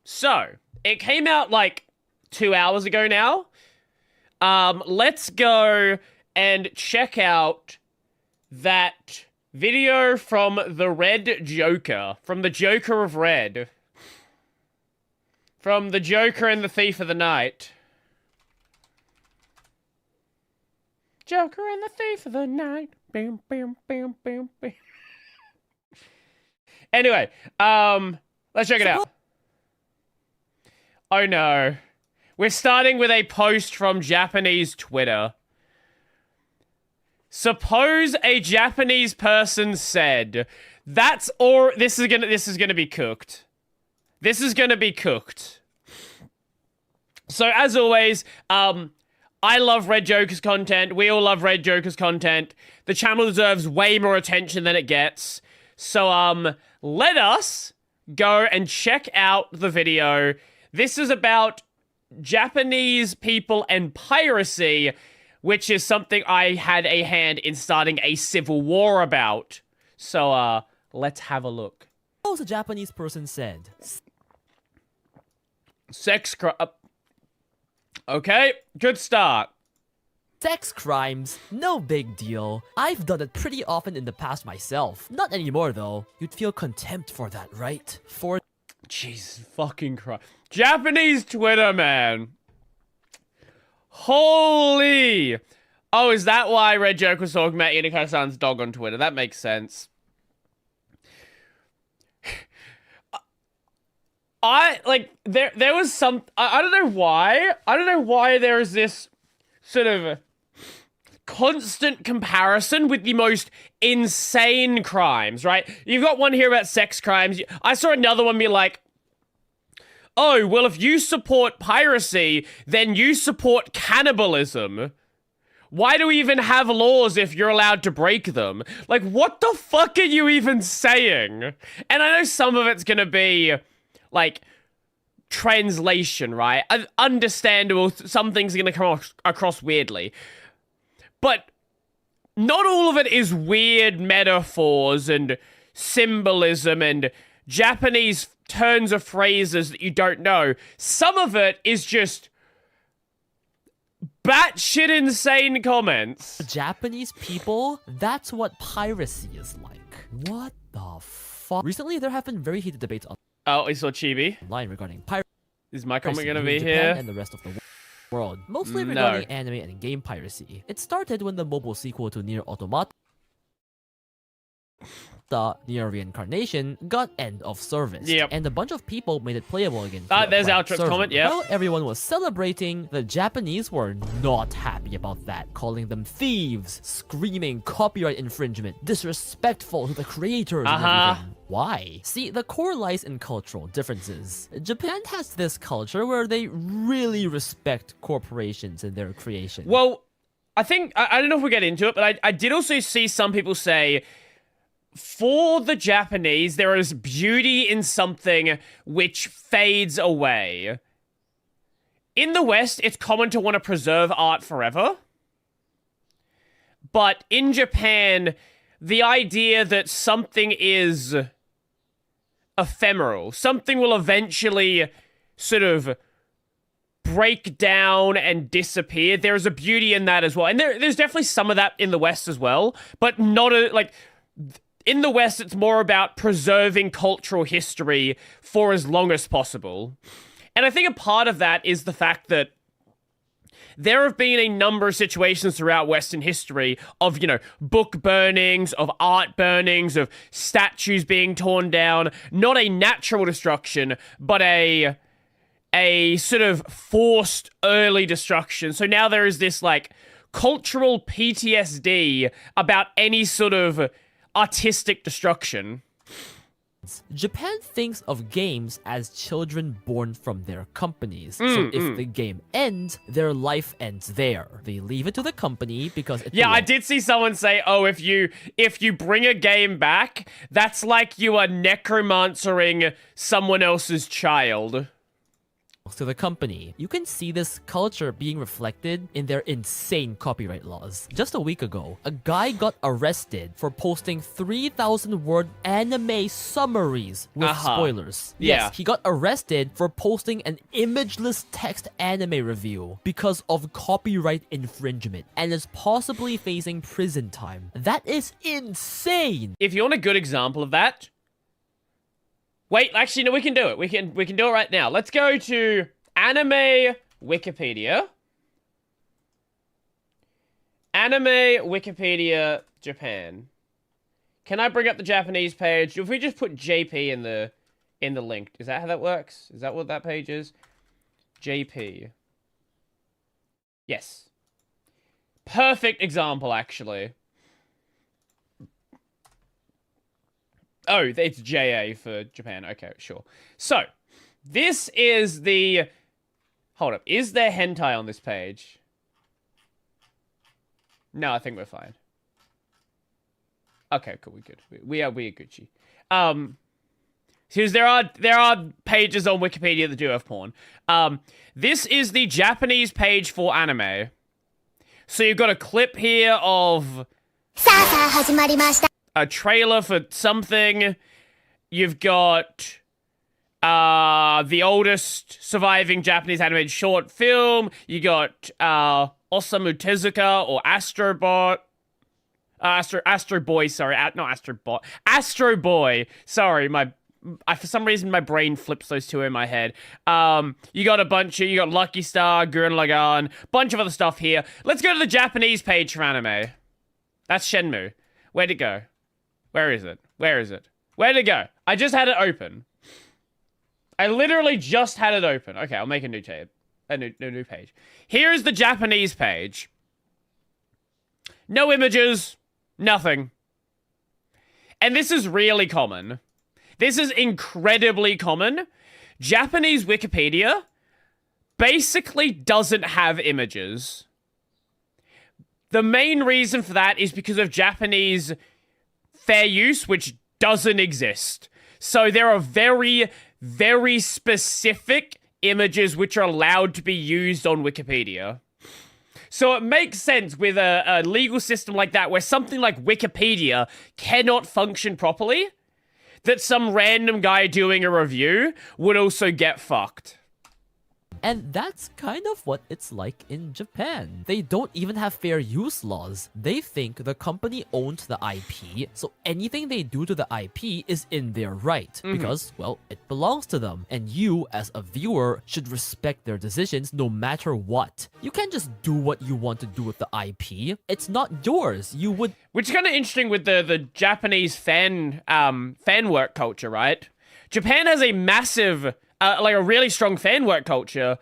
So, it came out like 2 hours ago now. Let's go and check out that video from the Red Joker. From the Joker of Red. From the Joker and the Thief of the Night. Joker and the Thief of the Night. Bam, bam, bam, bam, bam. Anyway, let's check it out. Oh no. We're starting with a post from Japanese Twitter. Suppose a Japanese person said, this is gonna be cooked. This is gonna be cooked. So as always, I love Red Joker's content. We all love Red Joker's content. The channel deserves way more attention than it gets. So, let us go and check out the video. This is about Japanese people and piracy, which is something I had a hand in starting a civil war about. So, let's have a look. Suppose a Japanese person said, Sex crime. Okay, good start. sex crimes, no big deal. I've done it pretty often in the past myself. Not anymore though. You'd feel contempt for that, right? For Jesus fucking Christ. Japanese Twitter, man. Holy. Oh, is that why Red Joke was talking about Inako-san's dog on Twitter? That makes sense. There was some, I don't know why. I don't know why there is this sort of constant comparison with the most insane crimes, right? You've got one here about sex crimes. I saw another one be like, oh, well, if you support piracy, then you support cannibalism. Why do we even have laws if you're allowed to break them? Like, what the fuck are you even saying? And I know some of it's gonna be like translation, right? Understandable. Some things are gonna come across weirdly, but not all of it is weird metaphors and symbolism and Japanese turns of phrases that you don't know. Some of it is just batshit insane comments. Japanese people, that's what piracy is like. What the fuck? Recently, there have been very heated debates Oh, I saw Chibi. online regarding piracy. Is my comment gonna be Japan here? and the rest of the world, mostly No. regarding anime and game piracy. It started when the mobile sequel to Nier Automata, Nier Reincarnation, got end of service. Yep. And a bunch of people made it playable again. through a There's private Outro's server. comment, yeah. While everyone was celebrating, the Japanese were not happy about that, calling them thieves, screaming copyright infringement, disrespectful to the creators and everything. Why? See, the core lies in cultural differences. Japan has this culture where they really respect corporations and their creation. Well, I think, I don't know if we'll get into it, but I did also see some people say, for the Japanese, there is beauty in something which fades away. In the West, it's common to want to preserve art forever. But in Japan, the idea that something is ephemeral, something will eventually sort of break down and disappear, there is a beauty in that as well. And there's definitely some of that in the West as well, but not like... In the West, it's more about preserving cultural history for as long as possible. And I think a part of that is the fact that there have been a number of situations throughout Western history of, book burnings, of art burnings, of statues being torn down. Not a natural destruction, but a sort of forced early destruction. So now there is this, cultural PTSD about any sort of artistic destruction. Japan thinks of games as children born from their companies. So if the game ends, their life ends there. They leave it to the company because it I did see someone say, oh, if you bring a game back, that's like you are necromancering someone else's child. to the company. You can see this culture being reflected in their insane copyright laws. Just a week ago, a guy got arrested for posting 3,000-word anime summaries with spoilers. Yeah. Yes, he got arrested for posting an imageless text anime review because of copyright infringement and is possibly facing prison time. That is insane! If you want a good example of that, wait, actually, no, we can do it. We can do it right now. Let's go to anime Wikipedia. Anime Wikipedia Japan. Can I bring up the Japanese page? If we just put JP in the link, is that how that works? Is that what that page is? JP. Yes. Perfect example, actually. Oh, it's JA for Japan. Okay, sure. So, this is the... Hold up. Is there hentai on this page? No, I think we're fine. Okay, cool. We're good. We are Gucci. Because there are pages on Wikipedia that do have porn. This is the Japanese page for anime. So you've got a clip here of a trailer for something. You've got the oldest surviving Japanese animated short film. You got Osamu Tezuka or Astrobot. Astro Boy, sorry. Not Astrobot. Astro Boy. Sorry, for some reason my brain flips those two in my head. You got Lucky Star, Gurren Lagann, bunch of other stuff here. Let's go to the Japanese page for anime. That's Shenmue. Where'd it go? Where is it? Where'd it go? I just had it open. I literally just had it open. Okay, I'll make a new tab. A new page. Here is the Japanese page. No images. Nothing. And this is really common. This is incredibly common. Japanese Wikipedia basically doesn't have images. The main reason for that is because of Japanese fair use, which doesn't exist. So there are very, very specific images which are allowed to be used on Wikipedia. So it makes sense with a legal system like that, where something like Wikipedia cannot function properly, that some random guy doing a review would also get fucked. And that's kind of what it's like in Japan. They don't even have fair use laws. They think the company owns the IP, so anything they do to the IP is in their right. Because, well, it belongs to them. And you, as a viewer, should respect their decisions no matter what. You can't just do what you want to do with the IP. It's not yours. You would... Which is kind of interesting with the Japanese fan work culture, right? Japan has a massive... like a really strong fan work culture.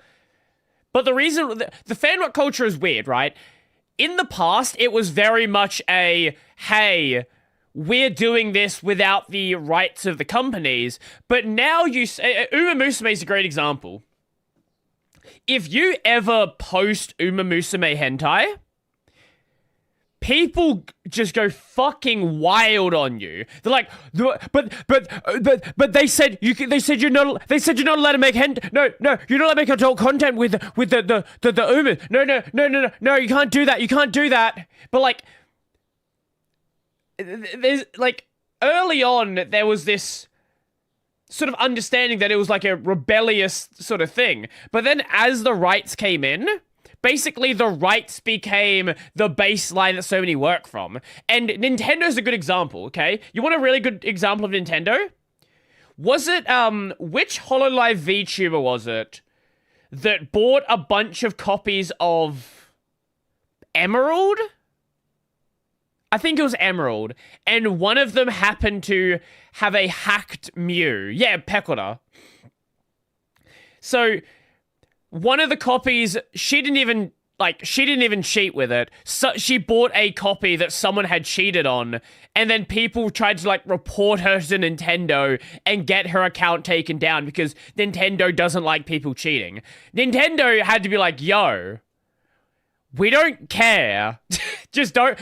But the reason... The fan work culture is weird, right? In the past, it was very much a, hey, we're doing this without the rights of the companies. But now you... Uma Musume is a great example. If you ever post Uma Musume hentai... people just go fucking wild on you. They're like, but they said you're not allowed to make No, you're not allowed to make adult content with the Uma. No, you can't do that. You can't do that. But like, there's like early on there was this sort of understanding that it was like a rebellious sort of thing. But then as the rights came in, basically, the rights became the baseline that so many work from. And Nintendo's a good example, okay? You want a really good example of Nintendo? Was it, which HoloLive VTuber was it that bought a bunch of copies of Emerald? I think it was Emerald. And one of them happened to have a hacked Mew. Yeah, Pekora. So... one of the copies, she didn't even cheat with it. So she bought a copy that someone had cheated on, and then people tried to, like, report her to Nintendo and get her account taken down because Nintendo doesn't like people cheating. Nintendo had to be like, yo, we don't care. Just don't,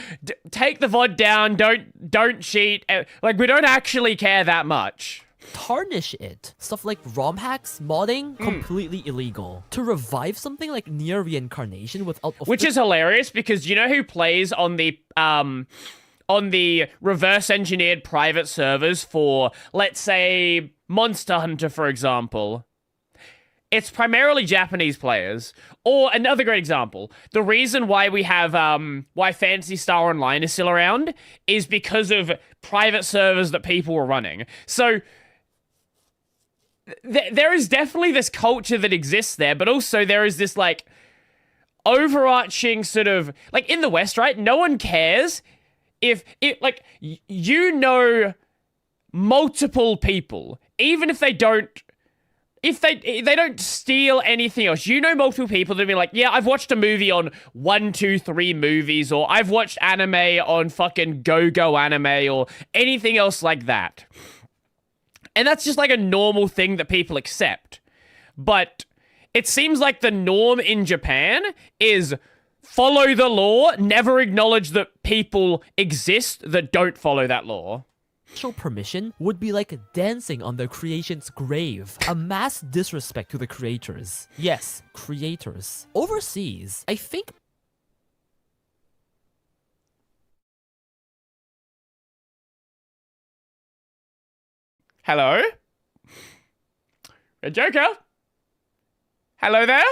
take the VOD down, don't cheat. Like, we don't actually care that much. tarnish it. Stuff like ROM hacks, modding, completely illegal. To revive something like near reincarnation without... Which is hilarious because you know who plays on the reverse engineered private servers for, let's say, Monster Hunter, for example? It's primarily Japanese players. Or another great example, the reason why we have, why Phantasy Star Online is still around is because of private servers that people were running. So, there is definitely this culture that exists there, but also there is this, like, overarching sort of, like, in the West, right? No one cares if like, you know multiple people, even if they don't, if they don't steal anything else, you know multiple people that be like, yeah, I've watched a movie on 123 movies, or I've watched anime on fucking Go Anime, or anything else like that. And that's just like a normal thing that people accept. But it seems like the norm in Japan is follow the law, never acknowledge that people exist that don't follow that law. Special permission would be like dancing on the creation's grave. A mass disrespect to the creators. Yes, creators. Overseas, I think... Hello? A Joker? Hello there?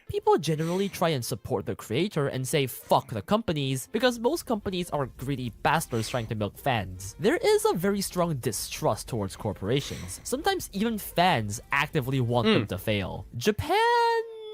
People generally try and support the creator and say fuck the companies because most companies are greedy bastards trying to milk fans. There is a very strong distrust towards corporations. Sometimes even fans actively want them to fail. Japan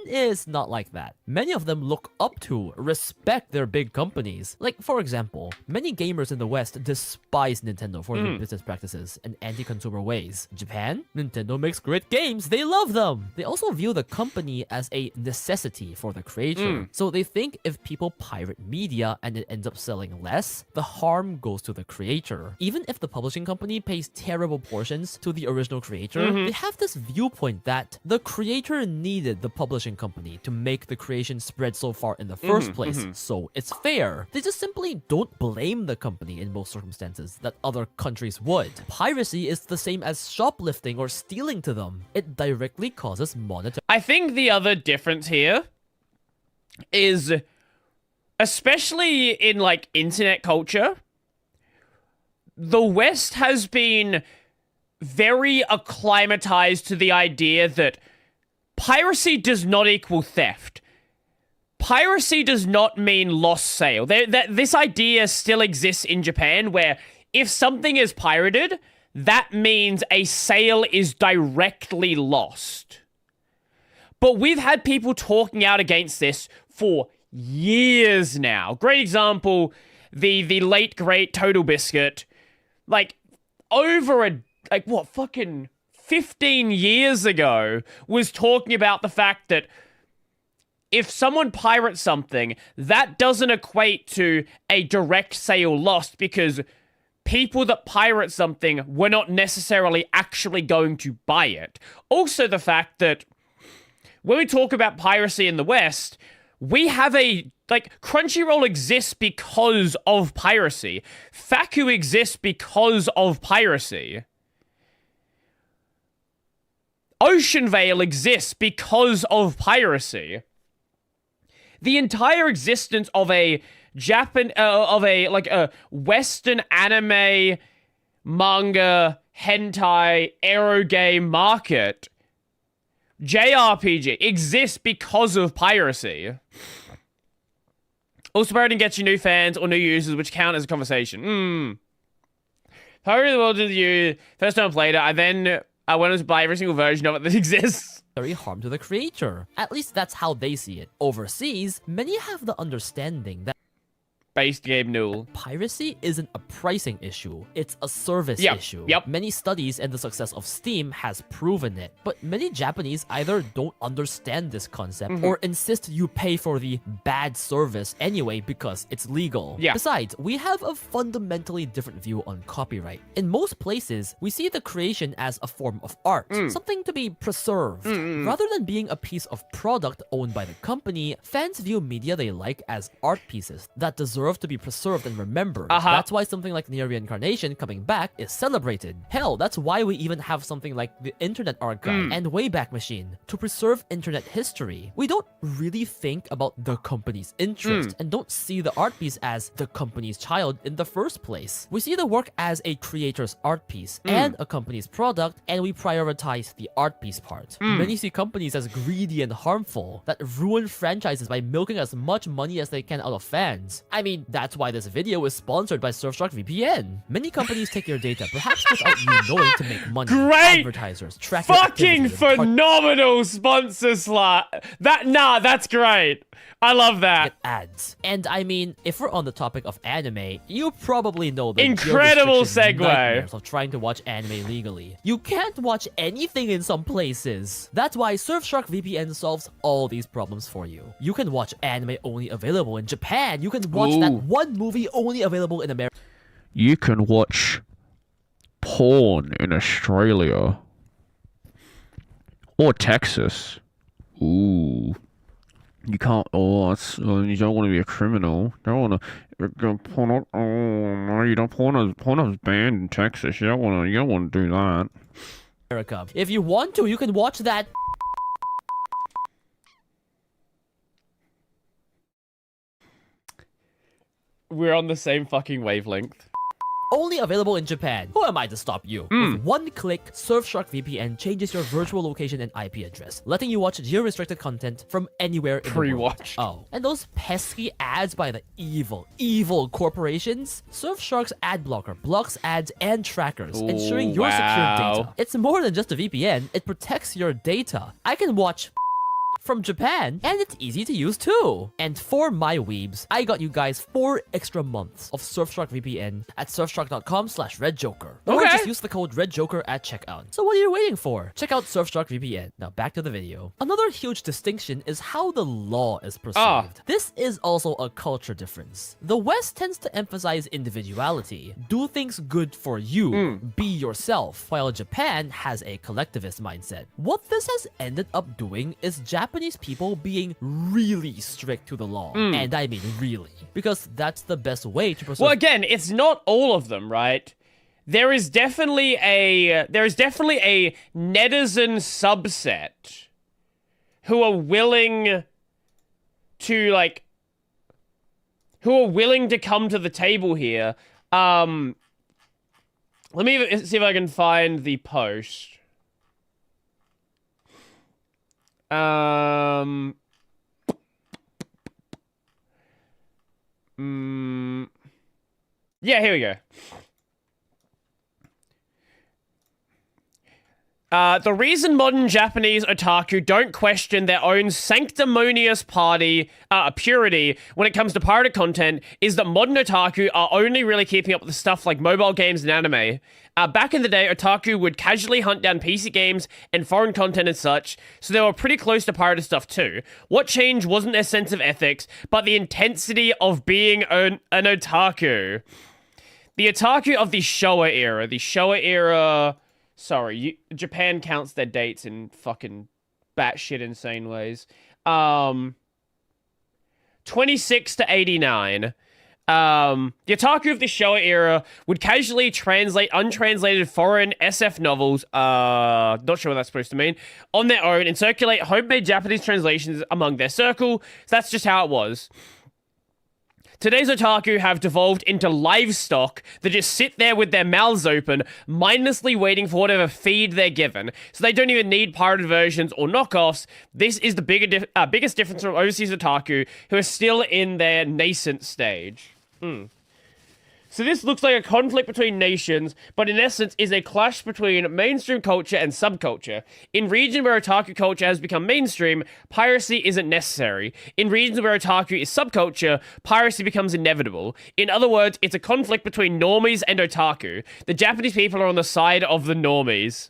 is not like that. Many of them look up to, respect their big companies. Like, for example, many gamers in the West despise Nintendo for their business practices and anti-consumer ways. Japan? Nintendo makes great games, they love them! They also view the company as a necessity for the creator. So they think if people pirate media and it ends up selling less, the harm goes to the creator. Even if the publishing company pays terrible portions to the original creator, they have this viewpoint that the creator needed the publishing company to make the creation spread so far in the first place, so it's fair. They just simply don't blame the company in most circumstances that other countries would. Piracy is the same as shoplifting or stealing to them. It directly causes monetary... I think the other difference here is, especially in, like, internet culture, the West has been very acclimatized to the idea that piracy does not equal theft. Piracy does not mean lost sale. This idea still exists in Japan where if something is pirated, that means a sale is directly lost. But we've had people talking out against this for years now. Great example, the late great Total Biscuit. Like, over fucking 15 years ago, was talking about the fact that if someone pirates something, that doesn't equate to a direct sale lost because people that pirate something were not necessarily actually going to buy it. Also, the fact that when we talk about piracy in the West, we have Crunchyroll exists because of piracy. Faku exists because of piracy. Ocean Vale exists because of piracy. The entire existence of a Western anime, manga, hentai, aero game market, JRPG, exists because of piracy. Also, pirating gets you new fans or new users, which count as a conversation. Pirating the world to you, first time I played it, I went to buy every single version of it that exists. harm to the creator. At least that's how they see it. Overseas, many have the understanding that Based game null. Piracy isn't a pricing issue, it's a service issue. Many studies and the success of Steam has proven it, but many Japanese either don't understand this concept or insist you pay for the bad service anyway because it's legal. Besides, we have a fundamentally different view on copyright. In most places, we see the creation as a form of art, something to be preserved. Rather than being a piece of product owned by the company, fans view media they like as art pieces that deserve deserve to be preserved and remembered. That's why something like near reincarnation coming back is celebrated. Hell, that's why we even have something like the Internet Archive and Wayback Machine to preserve internet history. We don't really think about the company's interest and don't see the art piece as the company's child in the first place. We see the work as a creator's art piece and a company's product, and we prioritize the art piece part. Many see companies as greedy and harmful that ruin franchises by milking as much money as they can out of fans. I mean, that's why this video is sponsored by Surfshark VPN. Many companies take your data, perhaps without you knowing, to make money. Great! Advertisers track your Fucking activity phenomenal sponsor slot. That's great. I love that. Ads. And I mean, if we're on the topic of anime, you probably know the incredible segue nightmares of trying to watch anime legally. You can't watch anything in some places. That's why Surfshark VPN solves all these problems for you. You can watch anime only available in Japan. You can watch that one movie only available in America. You can watch porn in Australia or Texas. Ooh. You can't. You don't want to be a criminal. You don't want to. Porn. Oh no, you don't. Porn is banned in Texas. You don't want to do that. America. If you want to, you can watch that. We're on the same fucking wavelength. Only available in Japan. Who am I to stop you? With one click, Surfshark VPN changes your virtual location and IP address, letting you watch geo-restricted content from anywhere in the world. Pre-watch. Oh, and those pesky ads by the evil corporations? Surfshark's ad blocker blocks ads and trackers, ensuring your secure data. It's more than just a VPN, it protects your data. I can watch from Japan, and it's easy to use too. And for my weebs, I got you guys 4 extra months of Surfshark VPN at surfshark.com/redjoker. Or just use the code redjoker at checkout. So what are you waiting for? Check out Surfshark VPN. Now back to the video. Another huge distinction is how the law is perceived. This is also a culture difference. The West tends to emphasize individuality. Do things good for you. Be yourself. While Japan has a collectivist mindset. What this has ended up doing is Japanese people being really strict to the law. And I mean really. Because that's the best way to preserve— Well, again, it's not all of them, right? There is definitely a netizen subset who are willing to come to the table here. Let me see if I can find the post. Yeah, here we go. The reason modern Japanese otaku don't question their own sanctimonious purity when it comes to pirated content is that modern otaku are only really keeping up with stuff like mobile games and anime. Back in the day, otaku would casually hunt down PC games and foreign content and such, so they were pretty close to pirated stuff too. What changed wasn't their sense of ethics, but the intensity of being an otaku. The otaku of the Showa era, sorry, Japan counts their dates in fucking batshit insane ways. 26 to 89. The otaku of the Showa era would casually translate untranslated foreign SF novels, not sure what that's supposed to mean, on their own and circulate homemade Japanese translations among their circle. So that's just how it was. Today's otaku have devolved into livestock that just sit there with their mouths open, mindlessly waiting for whatever feed they're given. So they don't even need pirated versions or knockoffs. This is the biggest difference from overseas otaku, who are still in their nascent stage. So this looks like a conflict between nations, but in essence is a clash between mainstream culture and subculture. In regions where otaku culture has become mainstream, piracy isn't necessary. In regions where otaku is subculture, piracy becomes inevitable. In other words, it's a conflict between normies and otaku. The Japanese people are on the side of the normies.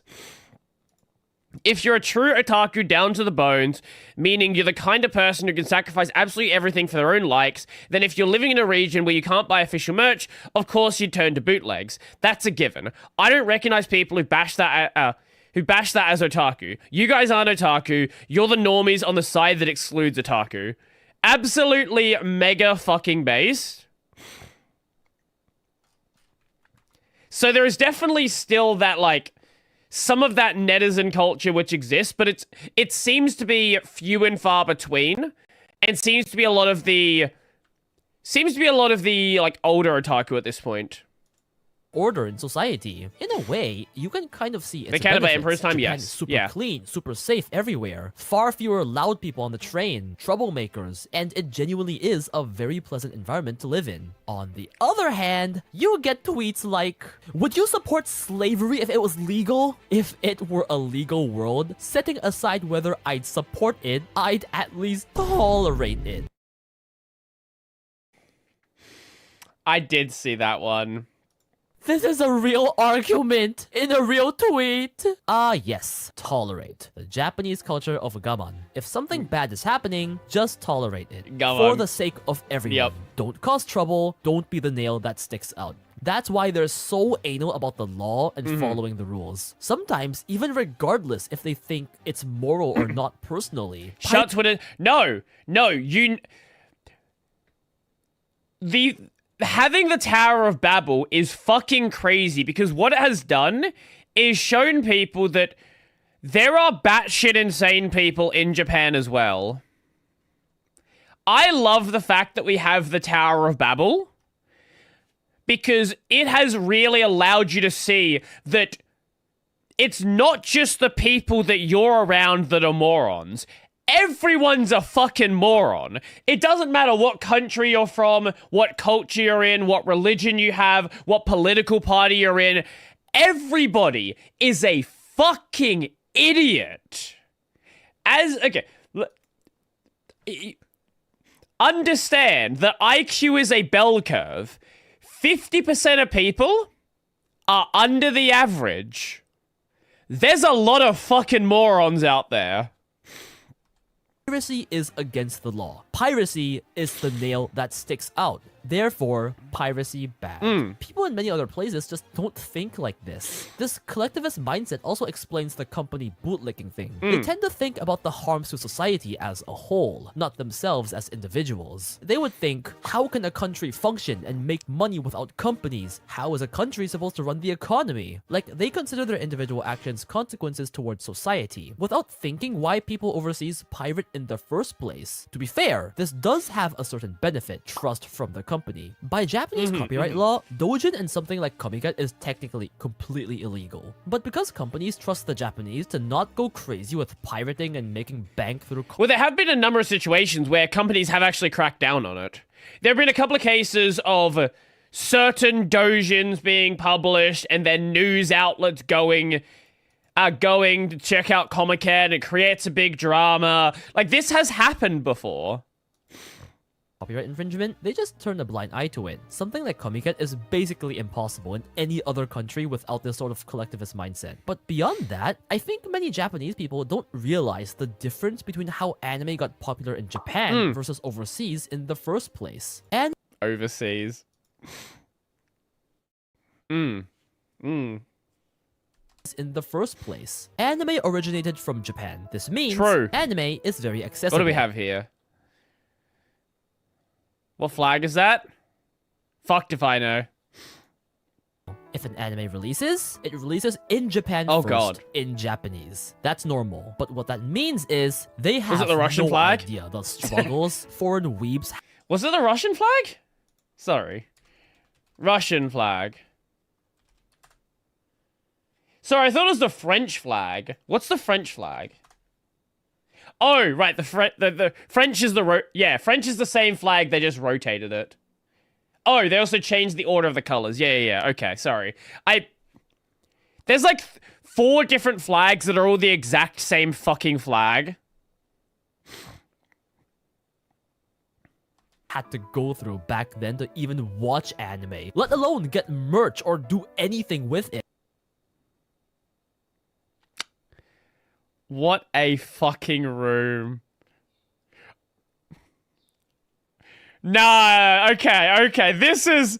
If you're a true otaku down to the bones, meaning you're the kind of person who can sacrifice absolutely everything for their own likes, then if you're living in a region where you can't buy official merch, of course you'd turn to bootlegs. That's a given. I don't recognize people who bash that as otaku. You guys aren't otaku. You're the normies on the side that excludes otaku. Absolutely mega fucking based. So there is definitely still that, like, some of that netizen culture which exists, but it seems to be few and far between, and seems to be a lot of the like older otaku at this point. Order in society. In a way, you can kind of see its The Canada benefits. Emperor's Time, Japan yes. is super Yeah. clean, super safe everywhere. Far fewer loud people on the train, troublemakers, and it genuinely is a very pleasant environment to live in. On the other hand, you get tweets like, would you support slavery if it was legal? If it were a legal world, setting aside whether I'd support it, I'd at least tolerate it. I did see that one. This is a real argument in a real tweet. Yes, tolerate. The Japanese culture of gaman. If something bad is happening, just tolerate it. Gaman. For the sake of everyone. Yep. Don't cause trouble, don't be the nail that sticks out. That's why they're so anal about the law and following the rules. Sometimes, even regardless if they think it's moral or not personally. Shut Twitter. No, having the Tower of Babel is fucking crazy, because what it has done is shown people that there are batshit insane people in Japan as well. I love the fact that we have the Tower of Babel, because it has really allowed you to see that it's not just the people that you're around that are morons. Everyone's a fucking moron. It doesn't matter what country you're from, what culture you're in, what religion you have, what political party you're in. Everybody is a fucking idiot. Understand that IQ is a bell curve. 50% of people are under the average. There's a lot of fucking morons out there. Piracy is against the law. Piracy is the nail that sticks out. Therefore, piracy bad. People in many other places just don't think like this. This collectivist mindset also explains the company bootlicking thing. They tend to think about the harms to society as a whole, not themselves as individuals. They would think, how can a country function and make money without companies? How is a country supposed to run the economy? Like, they consider their individual actions consequences towards society, without thinking why people overseas pirate in the first place. To be fair, this does have a certain benefit, trust from the company. By Japanese copyright law, doujin and something like komiket is technically completely illegal. But because companies trust the Japanese to not go crazy with pirating and making bank through Well, there have been a number of situations where companies have actually cracked down on it. There have been a couple of cases of certain doujins being published and then news outlets going to check out Comiket, and it creates a big drama. Like, this has happened before. copyright infringement, they just turn a blind eye to it. Something like komiket is basically impossible in any other country without this sort of collectivist mindset. But beyond that, I think many Japanese people don't realize the difference between how anime got popular in Japan versus overseas in the first place. And Overseas. in the first place. Anime originated from Japan. This means True. anime is very accessible. What do we have here? What flag is that? Fucked if I know. If an anime releases, it releases in Japan Oh, first, God. in Japanese. That's normal. But what that means is they have it the Russian no flag? idea the struggles foreign weebs Was it the Russian flag? Sorry. Russian flag. Sorry, I thought it was the French flag. What's the French flag? Oh, right, the French is French is the same flag, they just rotated it. Oh, they also changed the order of the colors. Yeah, okay, sorry. There's like 4 different flags that are all the exact same fucking flag. had to go through back then to even watch anime, let alone get merch or do anything with it. What a fucking room. Nah, okay. This is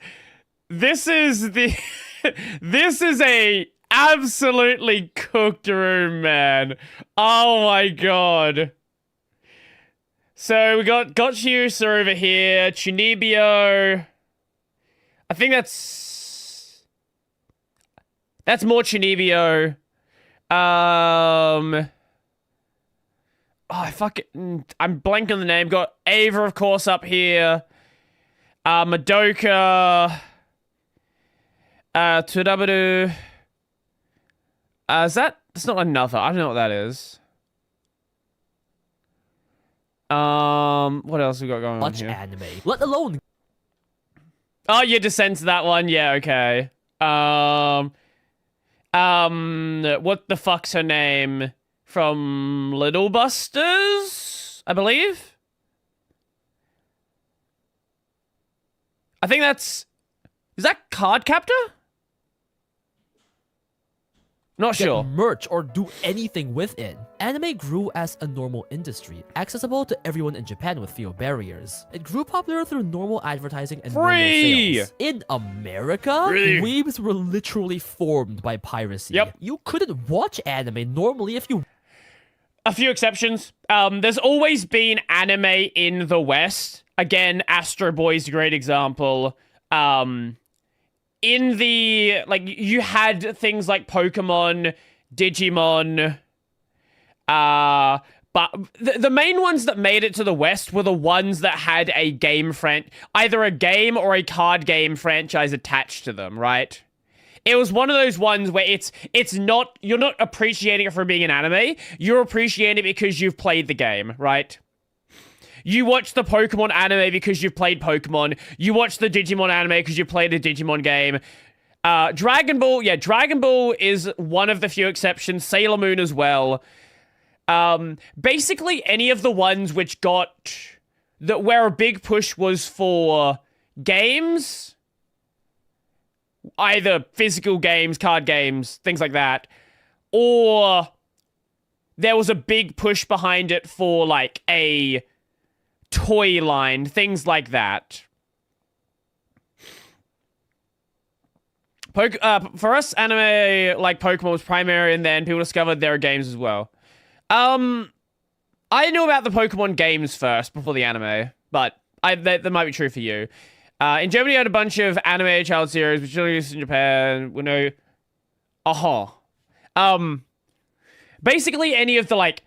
the this is a absolutely cooked room, man. Oh my god. So we got Gotchiusa over here, Chunibyo. I think that's That's more Chunibyo. Oh, I'm blanking on the name. Got Ava, of course, up here. Madoka. Tsudabaru. That's not another. I don't know what that is. What else we got going on Watch here? anime, let alone Oh, you descend to that one. Yeah, okay. What the fuck's her name? From Little Busters, I believe? I think that's... Is that Card Captor? Not get sure. merch or do anything with it. Anime grew as a normal industry, accessible to everyone in Japan with few barriers. It grew popular through normal advertising and normal Free! sales. In America, Really? weebs were literally formed by piracy. Yep. You couldn't watch anime normally if you... A few exceptions. There's always been anime in the West. Again, Astro Boy's a great example. In the, like, you had things like Pokemon, Digimon, but the main ones that made it to the West were the ones that had a game either a game or a card game franchise attached to them, right? It was one of those ones where it's not, you're not appreciating it for being an anime, you're appreciating it because you've played the game, right? You watch the Pokemon anime because you've played Pokemon. You watch the Digimon anime because you played a Digimon game. Dragon Ball is one of the few exceptions. Sailor Moon as well. Basically, any of the ones which where a big push was for games, either physical games, card games, things like that, or there was a big push behind it for, like, a toy line, things like that. For us, anime like Pokemon was primary, and then people discovered there are games as well. I knew about the Pokemon games first before the anime, but that might be true for you. In Germany, I had a bunch of anime child series, which are released in Japan. We know. Basically, any of the, like,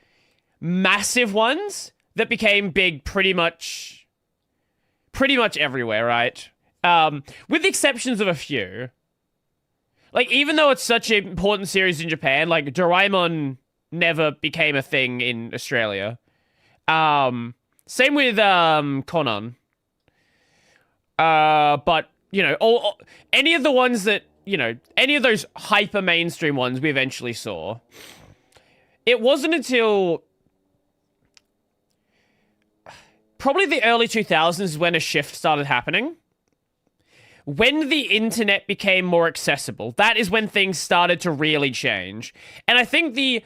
massive ones that became big pretty much everywhere, right? With the exceptions of a few. Like, even though it's such an important series in Japan, like, Doraemon never became a thing in Australia. Same with Conan. But, you know, any of the ones that, you know, any of those hyper mainstream ones we eventually saw. It wasn't until probably the early 2000s is when a shift started happening. When the internet became more accessible, that is when things started to really change. And I think the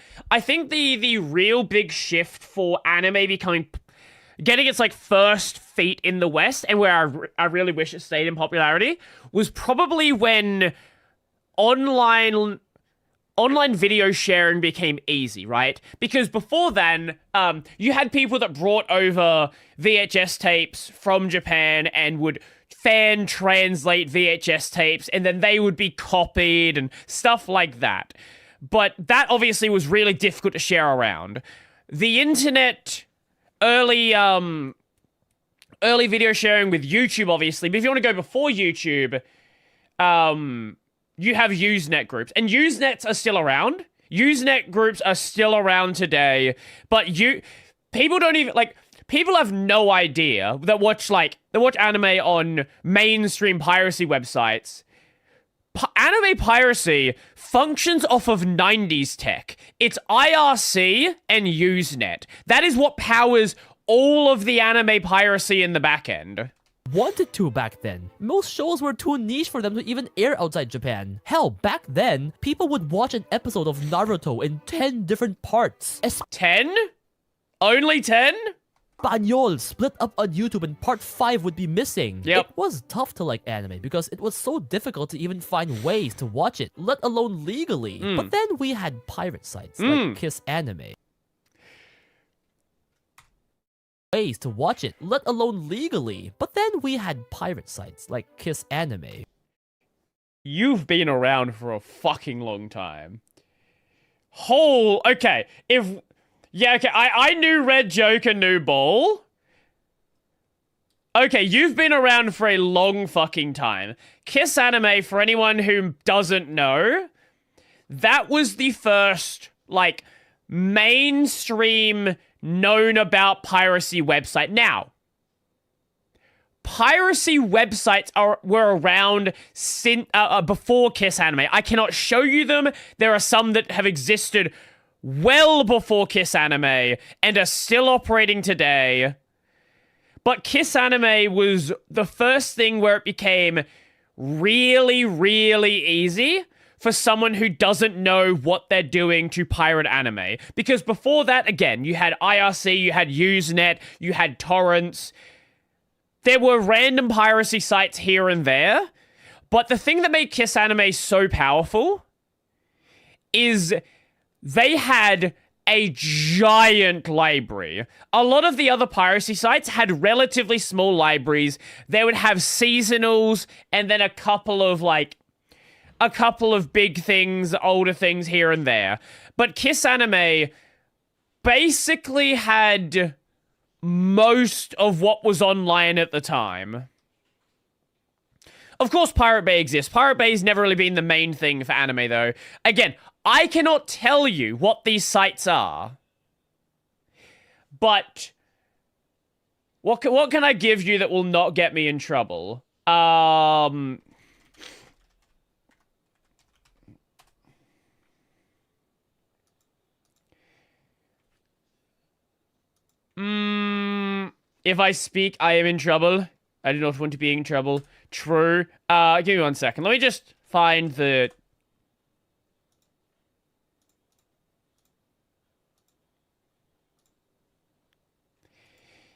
real big shift for anime getting its, like, first feet in the West, and where I really wish it stayed in popularity, was probably when online video sharing became easy, right? Because before then, you had people that brought over VHS tapes from Japan and would fan translate VHS tapes, and then they would be copied and stuff like that. But that obviously was really difficult to share around. The internet, early video sharing with YouTube, obviously, but if you want to go before YouTube, you have Usenet groups, and Usenets are still around. Usenet groups are still around today, but people don't even, like, people have no idea that watch anime on mainstream piracy websites. Anime piracy functions off of 90s tech. It's IRC and Usenet. That is what powers all of the anime piracy in the back end. wanted to back then. Most shows were too niche for them to even air outside Japan. Hell, back then, people would watch an episode of Naruto in 10 different parts. 10? Only 10? Espanol split up on YouTube and part 5 would be missing. Yep. It was tough to like anime because it was so difficult to even find ways to watch it, let alone legally. But then we had pirate sites like Kiss Anime. Ways to watch it, let alone legally. But then we had pirate sites like Kiss Anime. You've been around for a fucking long time. Okay. I knew Red Joker knew Ball. Okay, you've been around for a long fucking time. Kiss Anime, for anyone who doesn't know, that was the first, like, mainstream known about piracy website. Now, piracy websites were around before Kiss Anime. I cannot show you them. There are some that have existed well before Kiss Anime and are still operating today. But Kiss Anime was the first thing where it became really, really easy for someone who doesn't know what they're doing to pirate anime. Because before that, again, you had IRC, you had Usenet, you had torrents. There were random piracy sites here and there. But the thing that made Kiss Anime so powerful is they had a giant library. A lot of the other piracy sites had relatively small libraries. They would have seasonals and then a couple of big things, older things here and there. But Kiss Anime basically had most of what was online at the time. Of course, Pirate Bay exists. Pirate Bay's never really been the main thing for anime, though. Again, I cannot tell you what these sites are. But what can I give you that will not get me in trouble? If I speak, I am in trouble. I do not want to be in trouble. True. Give me 1 second. Let me just find the...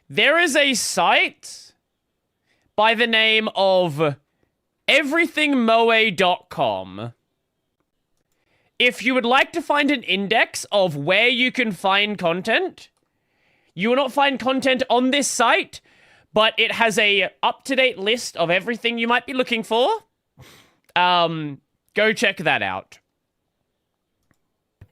There is a site by the name of everythingmoe.com. If you would like to find an index of where you can find content, you will not find content on this site, but it has a up-to-date list of everything you might be looking for. Go check that out.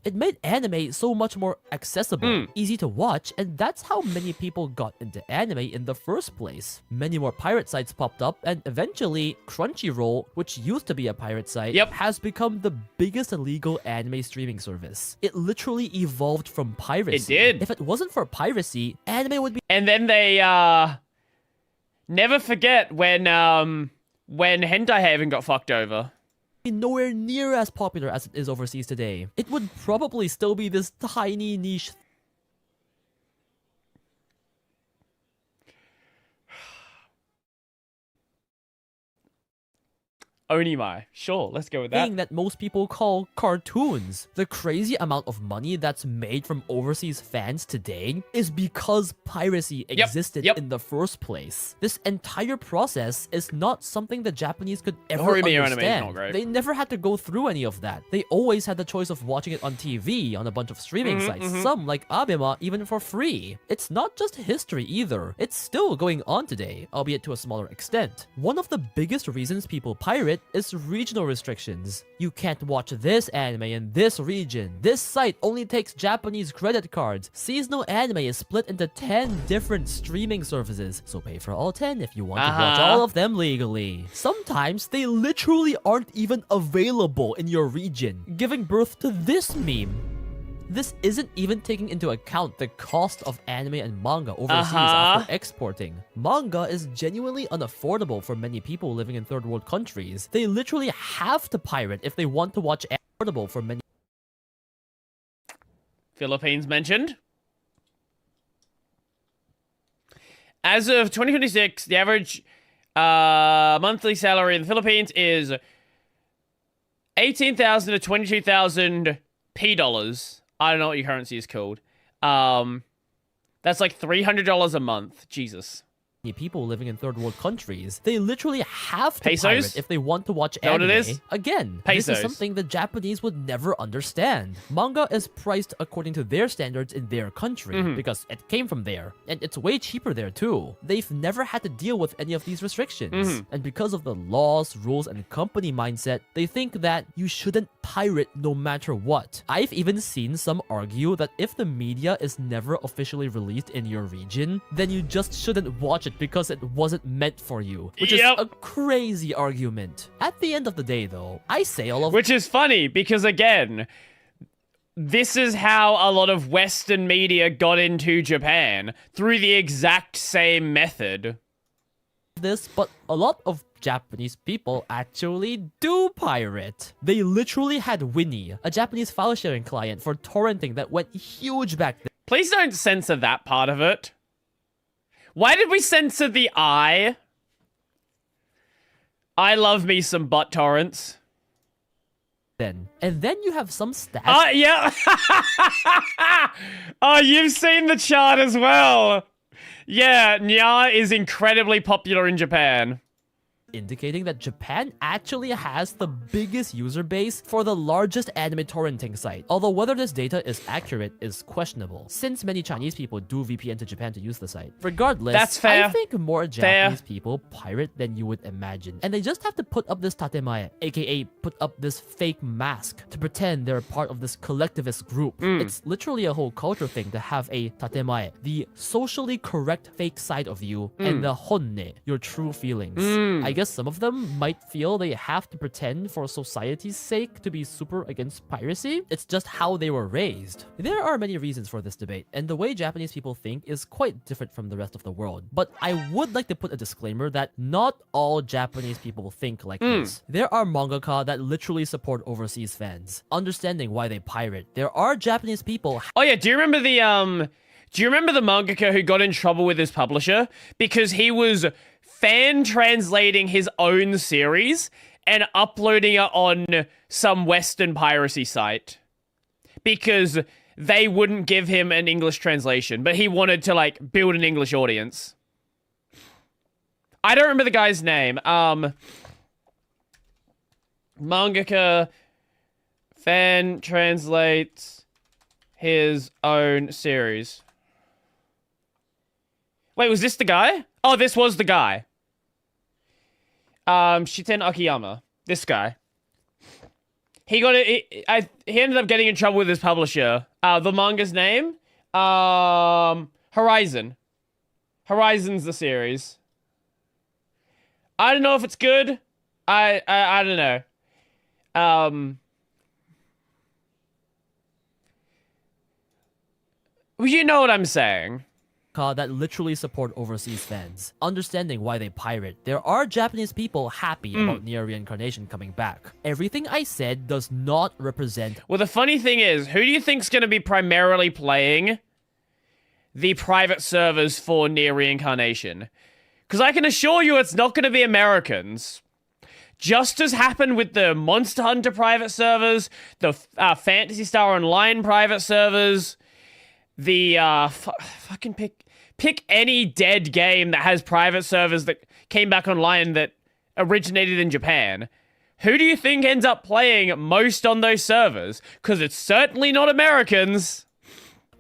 It made anime so much more accessible, easy to watch, and that's how many people got into anime in the first place. Many more pirate sites popped up, and eventually, Crunchyroll, which used to be a pirate site, has become the biggest illegal anime streaming service. It literally evolved from piracy. It did. If it wasn't for piracy, anime would be... And then they, never forget when Hentai Haven got fucked over. nowhere near as popular as it is overseas today. It would probably still be this tiny niche Onimai. Sure, let's go with that. thing that most people call cartoons. The crazy amount of money that's made from overseas fans today is because piracy existed in the first place. This entire process is not something the Japanese could ever understand. They never had to go through any of that. They always had the choice of watching it on TV, on a bunch of streaming sites, some like Abema even for free. It's not just history either. It's still going on today, albeit to a smaller extent. One of the biggest reasons people pirate is regional restrictions. You can't watch this anime in this region. This site only takes Japanese credit cards. Seasonal anime is split into 10 different streaming services, so pay for all 10 if you want to watch all of them legally. Sometimes they literally aren't even available in your region, giving birth to this meme. This isn't even taking into account the cost of anime and manga overseas after exporting. Manga is genuinely unaffordable for many people living in third world countries. They literally have to pirate if they want to watch affordable for many. Philippines mentioned. As of 2026, the average monthly salary in the Philippines is 18,000 to 22,000 P dollars. I don't know what your currency is called. That's like $300 a month. Jesus. people living in third world countries, they literally have to Pesos? pirate if they want to watch Know what anime. it is? Again, Pesos. this is something the Japanese would never understand. Manga is priced according to their standards in their country because it came from there, and it's way cheaper there too. They've never had to deal with any of these restrictions, and because of the laws, rules, and company mindset, they think that you shouldn't pirate no matter what. I've even seen some argue that if the media is never officially released in your region, then you just shouldn't watch it because it wasn't meant for you, which is a crazy argument. At the end of the day, though, I say all of Which is funny because, again, this is how a lot of Western media got into Japan, through the exact same method. this, but a lot of Japanese people actually do pirate. They literally had Winnie, a Japanese file sharing client for torrenting that went huge back then. Please don't censor that part of it. Why did we censor the I? I love me some butt torrents. And then you have some stats. Yeah. Oh, you've seen the chart as well. Yeah, Nya is incredibly popular in Japan. Indicating that Japan actually has the biggest user base for the largest anime torrenting site. Although whether this data is accurate is questionable, since many Chinese people do VPN to Japan to use the site. Regardless, That's fair. I think more Japanese people pirate than you would imagine. And they just have to put up this tatemae, aka put up this fake mask, to pretend they're part of this collectivist group. It's literally a whole culture thing to have a tatemae, the socially correct fake side of you, and the honne, your true feelings. I guess some of them might feel they have to pretend for society's sake to be super against piracy. It's just how they were raised. There are many reasons for this debate, and the way Japanese people think is quite different from the rest of the world. But I would like to put a disclaimer that not all Japanese people think like this. There are mangaka that literally support overseas fans, understanding why they pirate. There are Japanese people. Oh yeah, do you remember the mangaka who got in trouble with his publisher because he was fan translating his own series and uploading it on some Western piracy site because they wouldn't give him an English translation, but he wanted to like build an English audience. I don't remember the guy's name. Mangaka fan translates his own series. Wait, was this the guy? Oh, this was the guy. Shiten Akiyama. This guy. He got it. He ended up getting in trouble with his publisher. The manga's name? Horizon. Horizon's the series. I don't know if it's good. I don't know. Well, you know what I'm saying. That literally support overseas fans, understanding why they pirate. There are Japanese people happy about Near Reincarnation coming back. Everything I said does not represent. Well, the funny thing is, who do you think's going to be primarily playing the private servers for Near Reincarnation? Because I can assure you it's not going to be Americans. Just as happened with the Monster Hunter private servers, the Phantasy Star Online private servers, the fucking pick any dead game that has private servers that came back online that originated in Japan. Who do you think ends up playing most on those servers? Because it's certainly not Americans.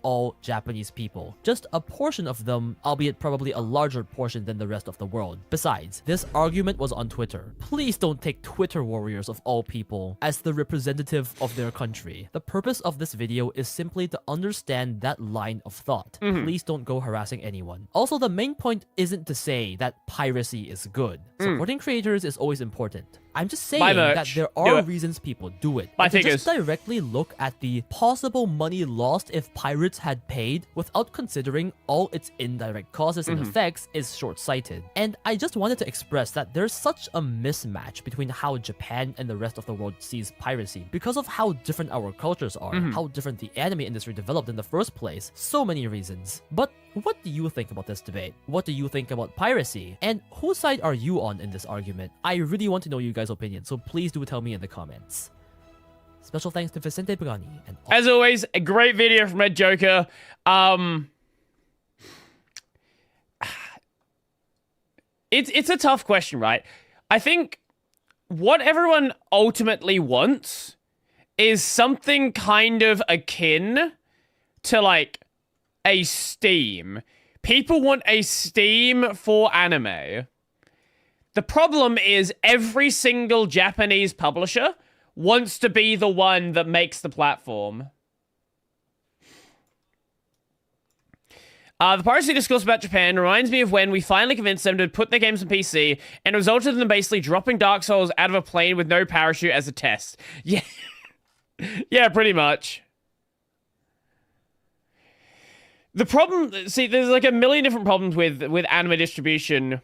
All Japanese people. Just a portion of them, albeit probably a larger portion than the rest of the world. Besides, this argument was on Twitter. Please don't take Twitter warriors of all people as the representative of their country. The purpose of this video is simply to understand that line of thought. Please don't go harassing anyone. Also, the main point isn't to say that piracy is good. Supporting creators is always important. I'm just saying that there are reasons people do it. Buy And to figures. just directly look at the possible money lost if pirates had paid without considering all its indirect causes and effects is short-sighted. And I just wanted to express that there's such a mismatch between how Japan and the rest of the world sees piracy because of how different our cultures are, how different the anime industry developed in the first place, so many reasons. But what do you think about this debate? What do you think about piracy? And whose side are you on in this argument? I really want to know you guys' opinion, so please do tell me in the comments. Special thanks to Vicente Pagani and As always, a great video from Red Joker. it's a tough question, right? I think what everyone ultimately wants is something kind of akin to like a Steam. People want a Steam for anime. The problem is every single Japanese publisher wants to be the one that makes the platform. The Piracy discourse about Japan reminds me of when we finally convinced them to put their games on PC, and it resulted in them basically dropping Dark Souls out of a plane with no parachute as a test. Yeah, yeah, pretty much. The problem, see, there's like a million different problems with anime distribution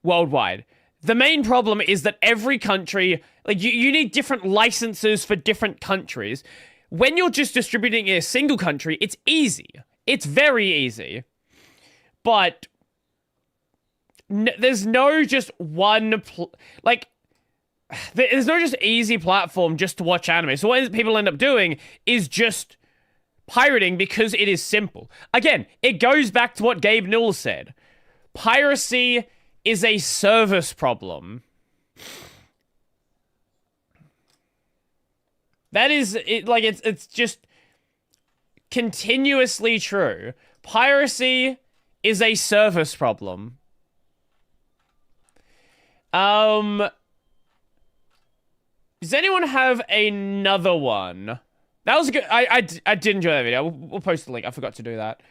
worldwide. The main problem is that every country, like, you need different licenses for different countries. When you're just distributing in a single country, it's easy. It's very easy. But there's no just one, there's no just easy platform just to watch anime. So what people end up doing is just pirating because it is simple. Again, it goes back to what Gabe Newell said. Piracy is a service problem. That is, it's just continuously true. Piracy is a service problem. Does anyone have another one? That was good. I did enjoy that video. We'll post the link. I forgot to do that.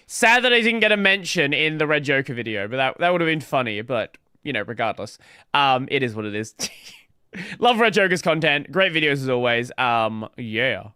Sad that I didn't get a mention in the Red Joker video, but that would have been funny. But, you know, regardless, it is what it is. Love Red Joker's content. Great videos as always. Yeah.